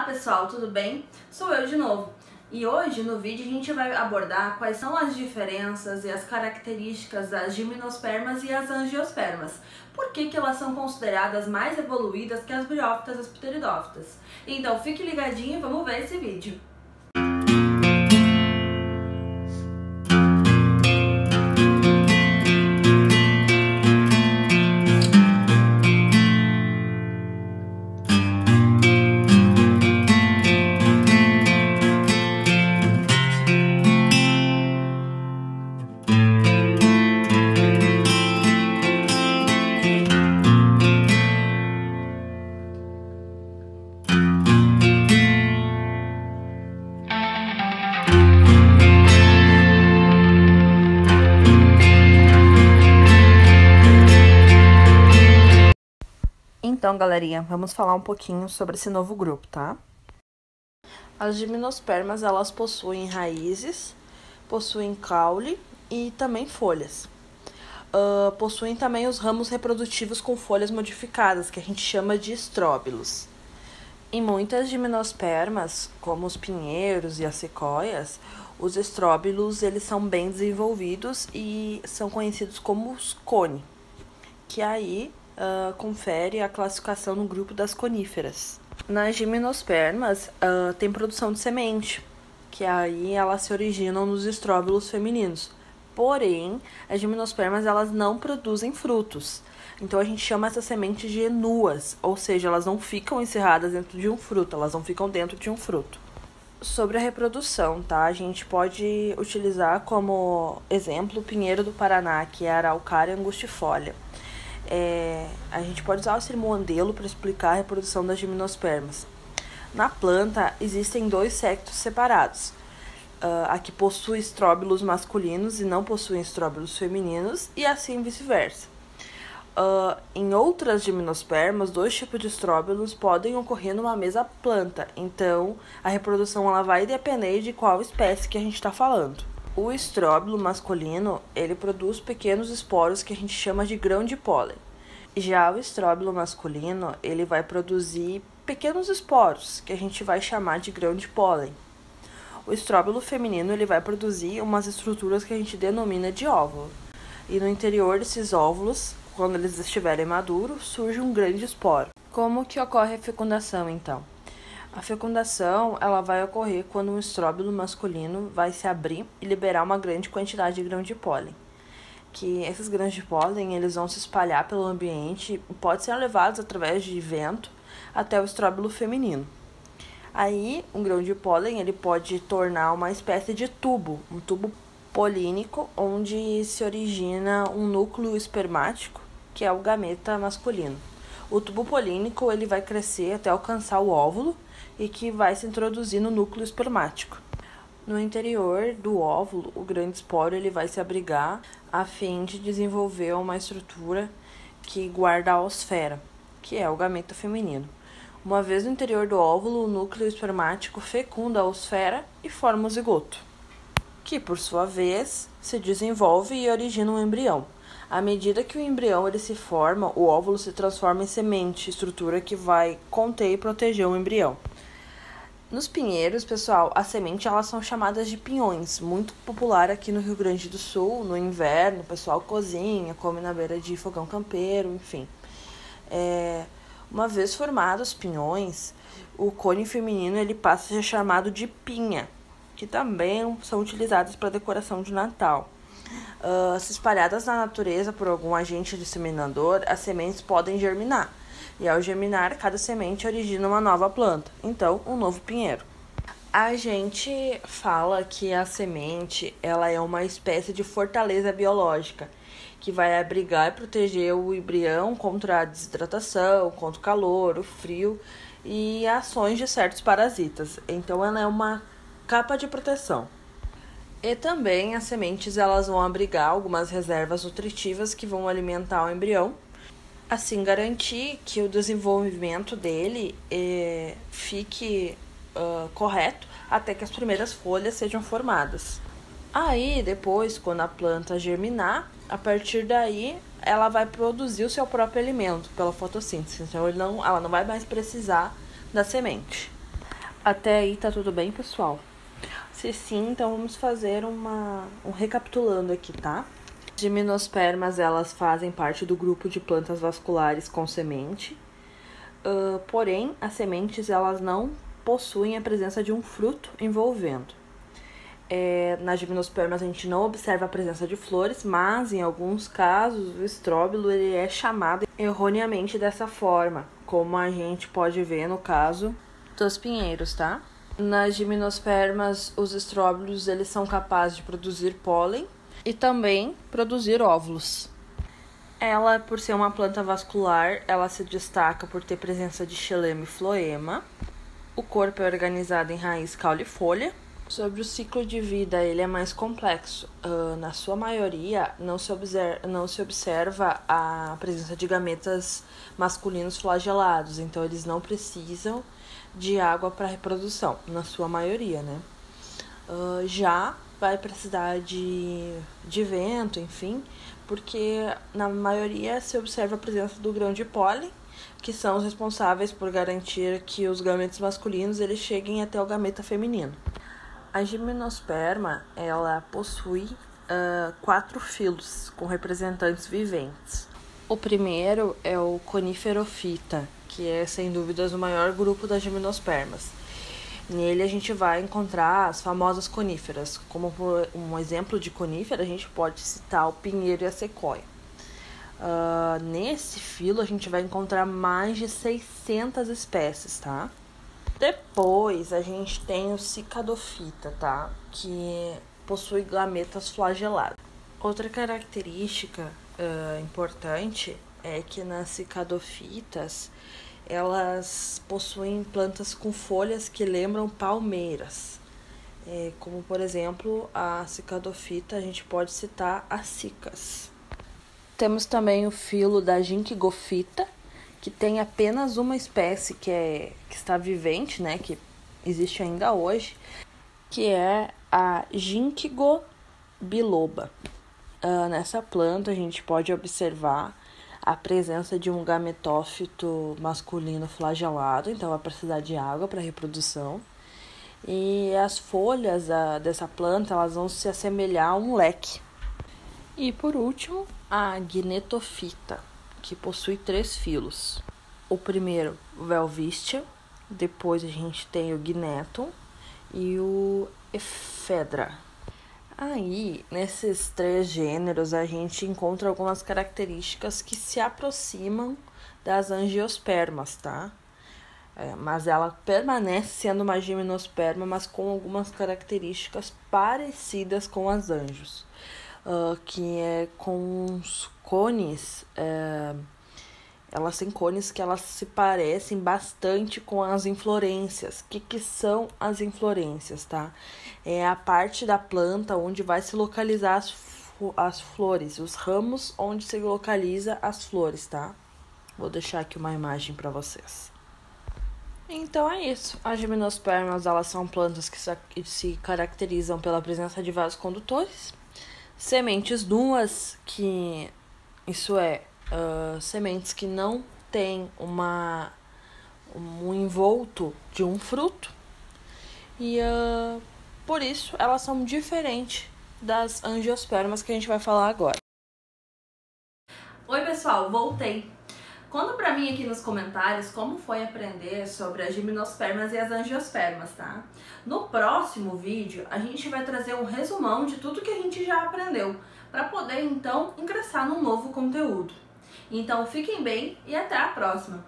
Olá pessoal, tudo bem? Sou eu de novo. E hoje no vídeo a gente vai abordar quais são as diferenças e as características das gimnospermas e as angiospermas. Por que elas são consideradas mais evoluídas que as briófitas e as pteridófitas? Então fique ligadinho e vamos ver esse vídeo. Então, galerinha, vamos falar um pouquinho sobre esse novo grupo, tá? As gimnospermas, elas possuem raízes, possuem caule e também folhas. Possuem também os ramos reprodutivos com folhas modificadas, que a gente chama de estróbilos. Em muitas gimnospermas, como os pinheiros e as sequoias, os estróbilos eles são bem desenvolvidos e são conhecidos como os cone, que aí confere a classificação no grupo das coníferas. Nas gimnospermas tem produção de semente, que aí elas se originam nos estróbilos femininos. Porém, as gimnospermas elas não produzem frutos. Então a gente chama essas sementes de nuas, ou seja, elas não ficam encerradas dentro de um fruto, elas não ficam dentro de um fruto. Sobre a reprodução, tá? A gente pode utilizar como exemplo o pinheiro do Paraná, que é a Araucária angustifolia. A gente pode usar o cirmoandelo para explicar a reprodução das gimnospermas. Na planta, existem dois sexos separados. A que possui estróbilos masculinos e não possui estróbilos femininos, e assim vice-versa. Em outras gimnospermas, dois tipos de estróbilos podem ocorrer numa mesma planta. Então, a reprodução ela vai depender de qual espécie que a gente está falando. O estróbilo masculino, ele produz pequenos esporos que a gente chama de grão de pólen. Já o estróbilo masculino, ele vai produzir pequenos esporos, que a gente vai chamar de grão de pólen. O estróbilo feminino, ele vai produzir umas estruturas que a gente denomina de óvulo. E no interior desses óvulos, quando eles estiverem maduros, surge um grande esporo. Como que ocorre a fecundação, então? A fecundação ela vai ocorrer quando um estróbilo masculino vai se abrir e liberar uma grande quantidade de grão de pólen. Que esses grãos de pólen eles vão se espalhar pelo ambiente e podem ser levados através de vento até o estróbilo feminino. Aí, um grão de pólen ele pode tornar uma espécie de tubo, um tubo polínico, onde se origina um núcleo espermático, que é o gameta masculino. O tubo polínico ele vai crescer até alcançar o óvulo e que vai se introduzir no núcleo espermático. No interior do óvulo, o grande esporo ele vai se abrigar a fim de desenvolver uma estrutura que guarda a osfera, que é o gameta feminino. Uma vez no interior do óvulo, o núcleo espermático fecunda a osfera e forma o zigoto, que por sua vez se desenvolve e origina um embrião. À medida que o embrião ele se forma, o óvulo se transforma em semente, estrutura que vai conter e proteger o embrião. Nos pinheiros, pessoal, as sementes elas são chamadas de pinhões, muito popular aqui no Rio Grande do Sul. No inverno, o pessoal cozinha, come na beira de fogão campeiro, enfim. Uma vez formados os pinhões, o cone feminino ele passa a ser chamado de pinha, que também são utilizadas para decoração de Natal. Se espalhadas na natureza por algum agente disseminador, as sementes podem germinar. E ao germinar, cada semente origina uma nova planta, então um novo pinheiro. A gente fala que a semente ela é uma espécie de fortaleza biológica, que vai abrigar e proteger o embrião contra a desidratação, contra o calor, o frio e ações de certos parasitas. Então ela é uma capa de proteção. E também as sementes elas vão abrigar algumas reservas nutritivas que vão alimentar o embrião, assim garantir que o desenvolvimento dele fique correto até que as primeiras folhas sejam formadas. Aí depois, quando a planta germinar, a partir daí ela vai produzir o seu próprio alimento pela fotossíntese, então ela não vai mais precisar da semente. Até aí tá tudo bem, pessoal? Se sim, então vamos fazer um recapitulando aqui, tá? As gimnospermas, elas fazem parte do grupo de plantas vasculares com semente. Porém, as sementes, elas não possuem a presença de um fruto envolvendo. Nas gimnospermas a gente não observa a presença de flores, mas em alguns casos o estróbilo ele é chamado erroneamente dessa forma, como a gente pode ver no caso dos pinheiros, tá? Nas gimnospermas, os estróbilos eles são capazes de produzir pólen e também produzir óvulos. Ela, por ser uma planta vascular, ela se destaca por ter presença de xilema e floema. O corpo é organizado em raiz, caule e folha. Sobre o ciclo de vida, ele é mais complexo. Na sua maioria, não se observa a presença de gametas masculinos flagelados, então eles não precisam de água para reprodução, na sua maioria, né? Já vai precisar de vento, enfim, porque na maioria se observa a presença do grão de pólen, que são os responsáveis por garantir que os gametas masculinos eles cheguem até o gameta feminino. A gimnosperma, ela possui 4 filos com representantes viventes. O primeiro é o Coniferophyta, que é sem dúvidas o maior grupo das gimnospermas. Nele a gente vai encontrar as famosas coníferas. Como por um exemplo de conífera, a gente pode citar o pinheiro e a sequoia. Nesse filo a gente vai encontrar mais de 600 espécies, tá? Depois a gente tem o Cicadophyta, tá? Que possui gametas flageladas. Outra característica importante é que nas Cicadophytas elas possuem plantas com folhas que lembram palmeiras. Como por exemplo a Cicadophyta, a gente pode citar as cicas. Temos também o filo da Ginkgophyta, que tem apenas uma espécie que está vivente, né, que existe ainda hoje, que é a Ginkgo biloba. Nessa planta a gente pode observar a presença de um gametófito masculino flagelado, então vai precisar de água para reprodução. E as folhas dessa planta elas vão se assemelhar a um leque. E por último, a Gnetophyta, que possui 3 filos. O primeiro, o Welwitschia, depois a gente tem o Gneton e o Ephedra. Aí, nesses 3 gêneros, a gente encontra algumas características que se aproximam das angiospermas, tá? Mas ela permanece sendo uma gimnosperma, mas com algumas características parecidas com as angios. Que é com os cones, elas têm cones que elas se parecem bastante com as inflorescências. O que são as inflorescências, tá? É a parte da planta onde vai se localizar as flores, os ramos onde se localiza as flores, tá? Vou deixar aqui uma imagem para vocês. Então é isso. As gimnospermas, elas são plantas que se caracterizam pela presença de vasos condutores, sementes nuas, que isso é, sementes que não têm um envolto de um fruto, e por isso elas são diferentes das angiospermas que a gente vai falar agora. Oi pessoal, voltei! Conta pra mim aqui nos comentários como foi aprender sobre as gimnospermas e as angiospermas, tá? No próximo vídeo, a gente vai trazer um resumão de tudo que a gente já aprendeu, para poder então ingressar num novo conteúdo. Então fiquem bem e até a próxima!